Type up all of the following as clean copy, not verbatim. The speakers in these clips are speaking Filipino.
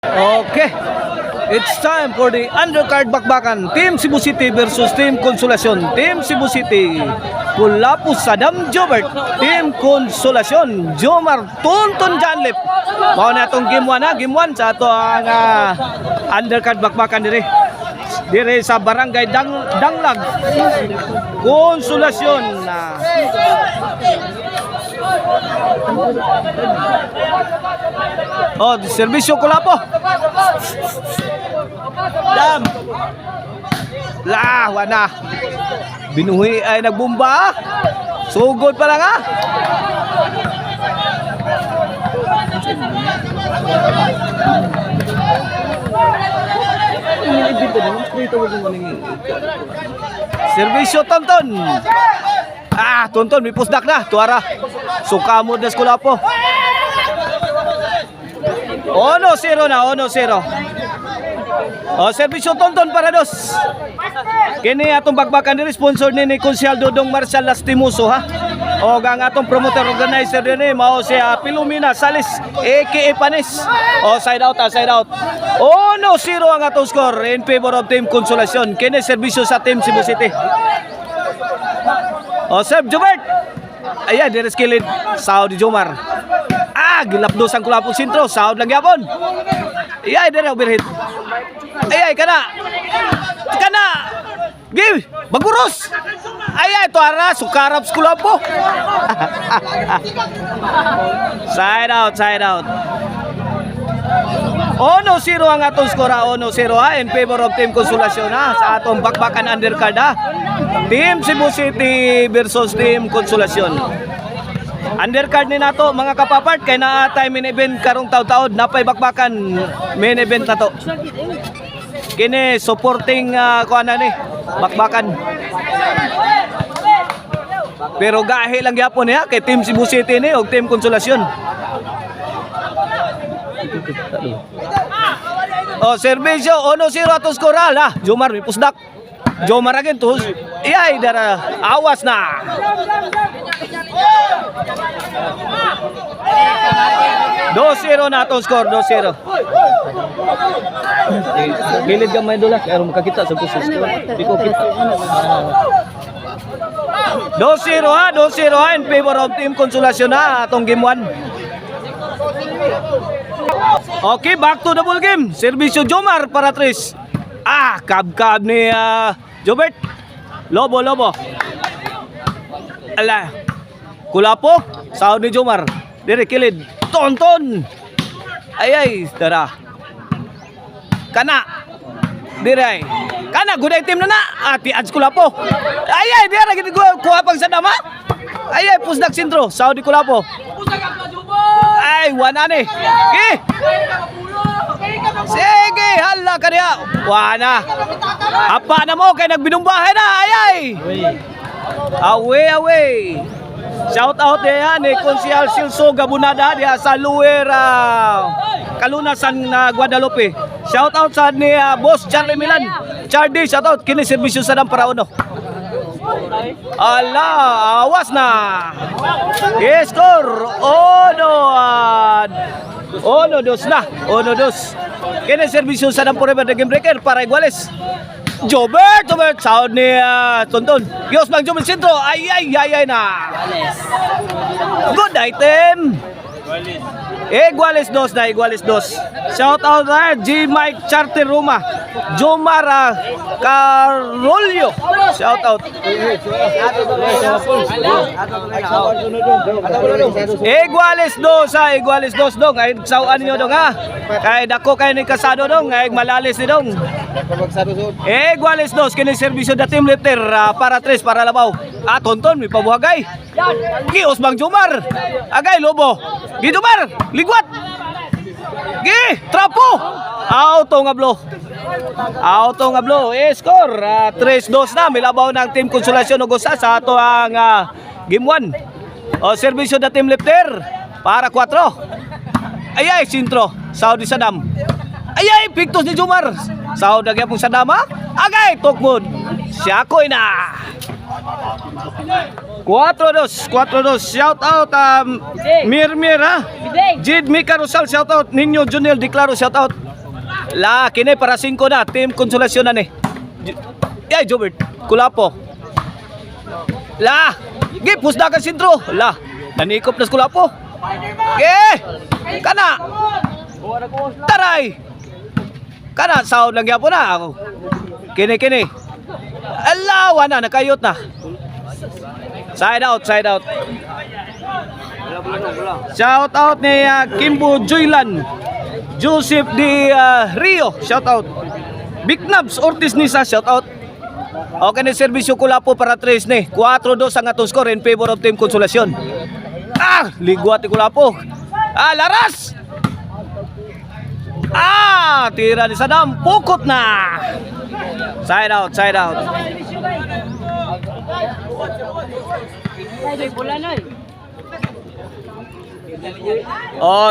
Okay. It's time for the undercard bakbakan. Team Cebu City versus Team Consolacion. Team Cebu City, Kulapo Sadam Jobert. Team Consolacion, Jomar Tonton Janlip. Mao na itong game 1 ha. Game 1 sa ito ang undercard bakbakan dire. Dire sa Barangay Danglag. Consolacion. Oh, serbisyo Kulapo. Dam. Lah, wana. Binuhi ay nagbumba. Sugod pa lang ha. Serbisyo Tonton. Tonton may pusdak na. Tuara. Sukamod na Kulapo. 1-0 na, 1-0. Serbisyo Tonton para dos. Kini atong bagbakan diri sponsor ni Konsyal Dodong Marcial Lastimoso ha. O ang atong promoter organizer dinhi mao si Pilomena Salis aka Panis. Side out, side out. 1-0 ang atong score in favor of Team Consolacion. Kini serbisyo sa Team Cebu City. Sir Jobert. Ayan, dire skilled Saudi Jomar. Gilapdos ang Kulapo sentro, sahod lang yapon. Iyay dire overhead. Ayay kana. Give, baguros. Ayay to ara sukarap sa Kulapo. Side out, side out. 1-0 ang atong skor, 1-0 ha in favor of Team Consolacion ha sa atong bakbakan undercard ha. Team Cebu City versus Team Consolacion. Undercard ni nato mga kapapart kay naa tay main event karong taud-taud napay bakbakan main event nato. Kini supporting kuana ni bakbakan. Pero gahi lang gyapon niya kay Team Cebu City ni og Team Consolacion. Serbisyo 1-0 atong skoral ha. Jomar may pusdak. Jomar again to. Iyay dara awas na. 2-0 na atong score, 2-0. Gilid gamay dola kay aron makakita sa puso score. Di ko kita. 2-0 ha, 2-0 ha in favor of Team Consolacion ha atong game 1. Okay, back to the ball game. Serbisyo Jomar para Tris. Kab-kab ni Jobert. Lobo. Ala. Kulapo, sahod ni Jomar. Dire kilid. Tonton. Ayay, dara. Kana. Dire. Kana guday team na. Ati ads Kulapo. Ayay, dira gid kuha pang sadama. Ayay, pusdak sentro. Sahod ni Kulapo. Ay, wana ni. Sige, hala ka niya. Wana. Apa na mo kay nagbinumbahay na. Ayay. Away. Shout out diya ni Konsyal Silso Gabunada diya sa Luer Kalunasan Guadalupe. Shout out sa ni Boss Charlie Milan. Charlie, shout out kini serbisyo sa para uno. Ala, awas na. Score 1-2 na. 1-2. Kini serbisyo sa Forever the Game Breaker para Iguales. Jobert, sahod ni Tonton. Yos bang Jobert sentro. Ay na. Good item. Iguales 2 na, Iguales 2. Shout out na G Mike Charter Roma. Jomar Carolio. Shout out. Iguales 2 Iguales 2 dong. Ay sawaan niyo dong ha. Kay dako kay ni kasado dong, ay malalis ni dong. Iguales 2 kini serbisyo da team lifter para 3 para Labaw. Tonton may pabuhagay. Gios bang Jomar. Agay Lobo. Gi Jomar, ligwat. Gi, trapo. Auto nga blow. Score 3-2 na. May labaw ng Team Consolacion og usa sa ato ang game 1. Serbisyo da team lifter para 4. Ayay sintro. Saudi Sadam. Ayay pictus ni Jomar. Sahod na gyapon sa dama. Agay tukmod. Siyakoy na. 4-2. Shout out Mirmir ha. Jid Mika Rosal, shout out. Ninyo Junior Declaro, shout out. La, kini para 5 na. Team Konsolasyon na ni. Yay, Jobert. Kulapo. La, gi pusda ka sentro. La, nanikop na sa Kulapo. Kana. Taray. Kana sound lang gyapon na ako. Kini. Alawa na nakayot na. Side out. Shout out ni Kimbo Joylan. Joseph Di Rio, shout out. Big Nabs Ortiz Nisa, shout out. Okay ni serbisyo Kulapo para 3 ni. 4-2 ang atong score in favor of Team Konsolasyon. Ligwat ni Kulapo. Laras. Tira ni Sadam, pukot na. Side out.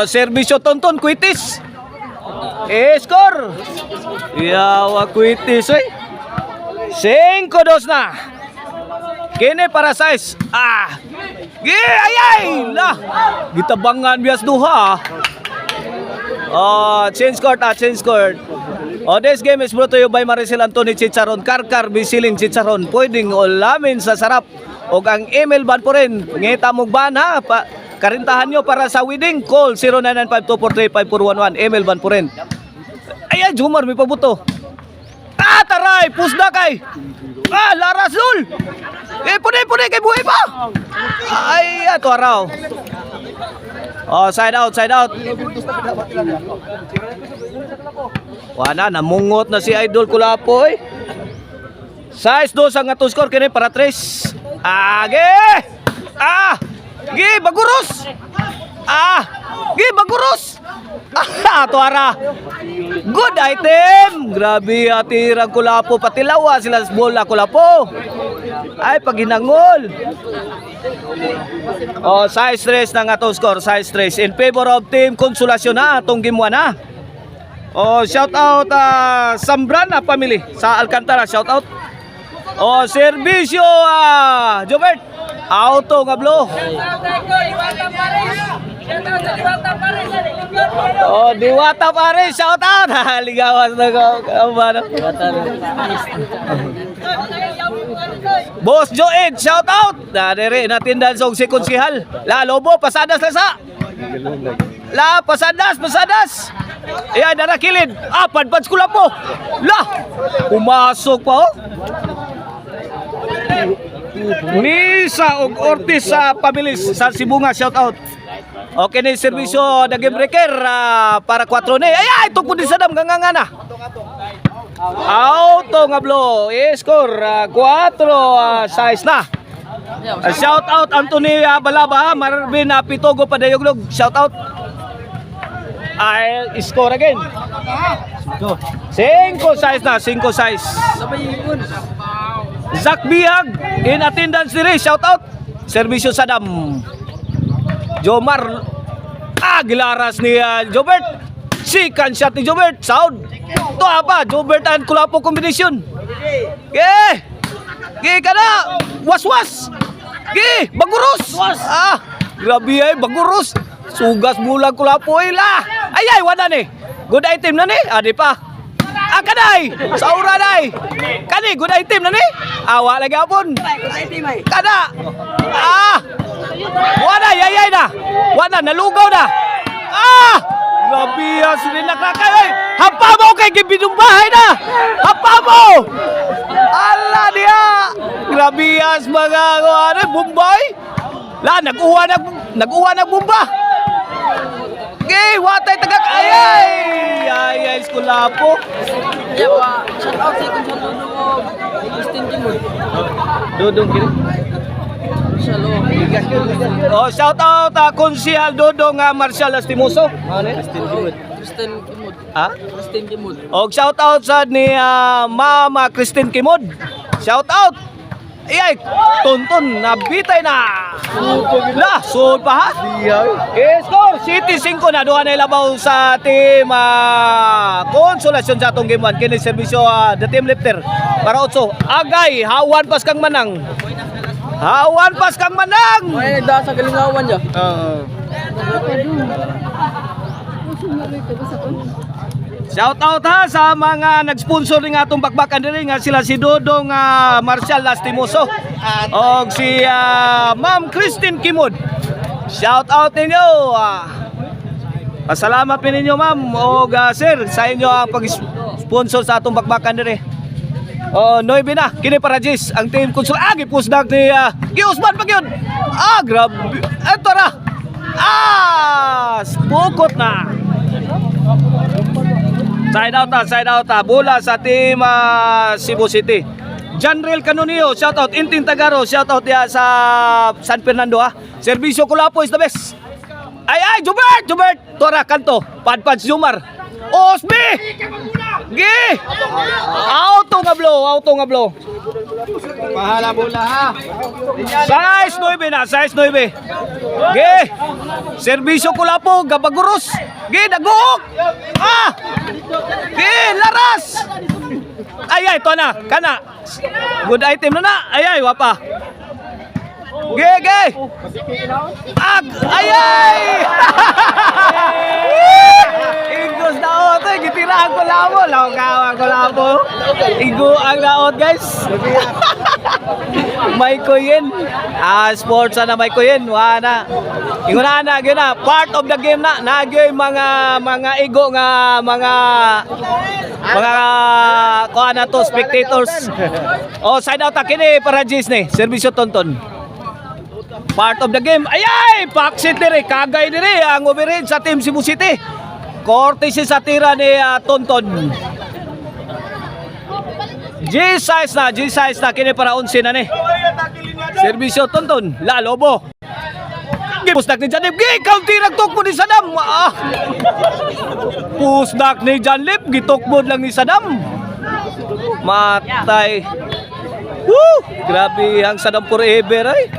Serbisyo Tonton Kuitis. Score. Yawa Kuitis, 5-2 na. Kini para size. Ayay lah. Gitabangan bias duha. Change court. This game is brought to you by Maricel Anthony Chicharon, Karkar Bisiling Chicharon. Pwedeng ulamin sa sarap. O ang email ban po rin. Ngita mong ban ha. Karintahan nyo para sa wedding. Call 0995-243-5411. Email ban po rin. Ayan, Jumar, may pabuto. Taray, pusda kay. Larasul. Pune, kay buhay pa. Ay, ito araw. Side out. Wala, namungot na si Idol Kulapo. Size 2 ang atong score kini para 3. Baguros. Baguros. Tuara. Good item. Grabe atirang Kulapo, pati lawa sila sa bola Kulapo. Ay paghinangol. Size 3 ng atong score, size 3 in favor of Team Konsolasyon na atong game 1 na. Shout out Sambrana family sa Alcantara, shout out. Serbisyo Jobert. Auto nga blo. Diwata Paris, shout out. Ligawas na ko. Boss Joed, shout out. Dere natindan sa si konsihal. Lobo pasadas sa. Pasadas. Dara kilid. Padpads Kulapo. Pumasok pa Nisa og Ortiz sa pabilis sa Sibunga, shout out. Okay ni serbisyo na game breaker para 4 ni. Ito po di Sadam gangangana. Auto nga blo. Score 4 size na. Shout out Anthony Balaba, Marvin Pitogo Padayognog, shout out. Score again. 5 size na, 5 size. Zak Biag in attendance dire, shout out. Serbisyo Sadam. Jomar gilaras ni Jobert. Second shot ni Jobert. Sound. Ito apa? Jobert and Kulapo combination. Kana. Was. Baguros. Grabe baguros. Sugas bulang Kulapo ila. Ay, wala ni. Good item na ni. Di pa. Kanay. Saura nay. Kani good item na ni. Awa lagi apon. Kana. Wala, yayay na. Wala, nalugaw na. Grabe sila nakakay. Hapa mo kay gibidong bahay na. Hapa mo. Ala dia. Grabe mga Bombay. Nag-uwa na bomba. Watay tagak. Ay, Kulapo. Shout out sa ikong Dudong Christine Kimod. Dudong kini. Shout out Konsihal Dodong Marcial Astimoso. Christine Kimod. Christine Kimod. Shout out sa ni Mama Christine Kimod. Shout out. Tonton nabitay na. Sud pa ha. Score City 5 na duha na ilabaw sa team Konsolasyon sa atong game 1 kini serbisyo the team lifter para 8. Agay hawan pas kang manang. May nagda sa galingawan dyan. Shout out ha sa mga nag-sponsor ng atong bakbakan diri nga sila si Dodong Marcial Lastimoso og si Ma'am Christine Kimod. Shout out ninyo. Pasalamat ninyo ma'am og sir sa inyo ang pag-sponsor sa atong bakbakan diri. Oh, 9 na kini para Jis ang team konsul gipusdag ni Giusman pa gyud. Grabe. Eto na. Pukot na. Side out ta. Bola sa team Cebu City. Janrel Canonio, shout out. Intin Tagaro, shout out ya sa San Fernando ha. Servisyo Kulapo is the best. Ay, Jubert. Tora kanto. Padpad Jumar. Osby! Gi! Auto nga blow. Pahala bola ha. Size 9. Gi! Servisyo Kulapo, Gabaguros. Gi, daguok! Gi, laras! Ay, ito na, kana. Good item na. Ay, wapa. Gi! Ay! Igos daot, gitiraan ko lamo. Lawkawan ko lamo. Igo ang daot, guys. May kuyin. Sports na may kuyin. Wana. Inguna na, part of the game na. Nagyoy mga igo nga mga kuha na to, spectators. Side out kini para Disney. Servisyo Tonton. Part of the game. Ay! Paksit diri, kagay diri ang overhead sa team Cebu City. Cortesy sa tira ni Tonton. G-size na kini para 11 na ni. Servisyo Tonton, Lalobo. Pusdak ni Janlip, counter nagtukbo ni Sadam. Pusdak ni Janlip, gitukbo lang ni Sadam. Matay. Grabe ang Sadam forever ay.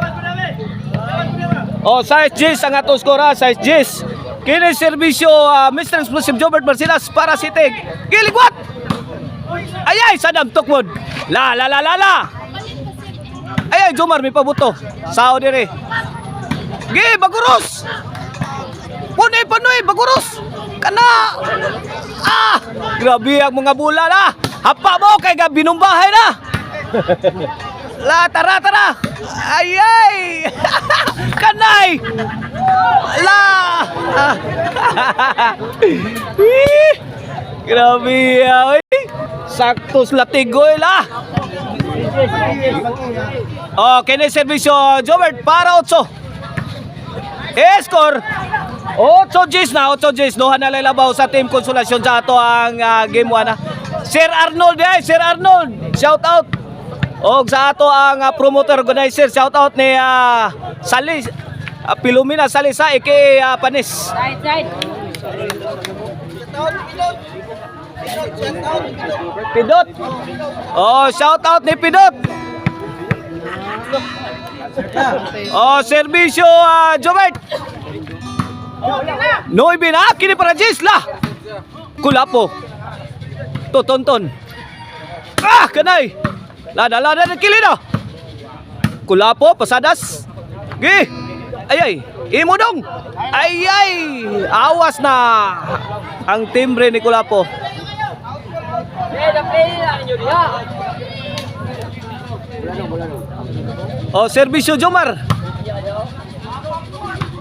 Size G's ang ato skora, size G's. Kini servisyo Mr. Explosive Jobert Marcilas para City. Giligwat. Ay, Sadam tukbod. La. Ay, Jomar may pabuto. Sao dire. Gi, Baguros. Panoy, Baguros. Kana. Grabe ang mga bula na. Hapa mo kay binumbahay na. La, tara. Ay. Kanay. La. Grabe ay. Saktos latigoy la. Kini servisyo Jobert para 8. Score 8 Gs na. Duha na labaw sa team Konsolasyon sa ato ang game 1 Sir Arnold shout out. Sa ato ang promoter organizer, shout out ni Salis Pilumina Salisa aka Panis. Side. Pidot. Shout out ni Pidot. Servisyo Jobert. Noy na kini para Gisla. Kulapo. Tonton. Kanay. Lada na kilino. Kulapo pasadas. Gi. Ay. Imudong. Ay. Awas na ang timbre ni Kulapo. Servisyo Jomar.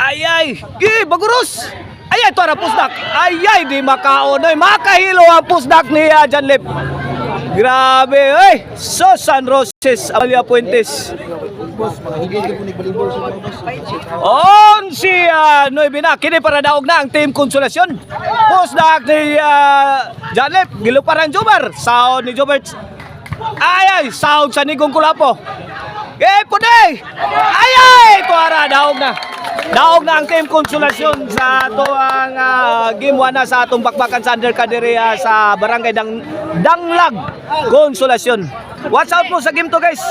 Ay. Gi, Baguros. Ay, ito na pusdak. Ay, di makaonoy. Makahilo ang pusdak ni Janlip. Grabe, San Roses, Amalia Puentes. Si Noy na, kini para daog na ang team Konsolasyon. Pusdak ni Janlip, giluparan Jomar. Sound ni Jobert. Ay, sound sa Nigong Kulapo. Puday! Ay! Tuara, daog na ang team Konsolasyon sa ito ang game 1 na sa atong bakbakan sa Undercaderia sa Barangay Danglag Konsolasyon. Watch out po sa game to, guys.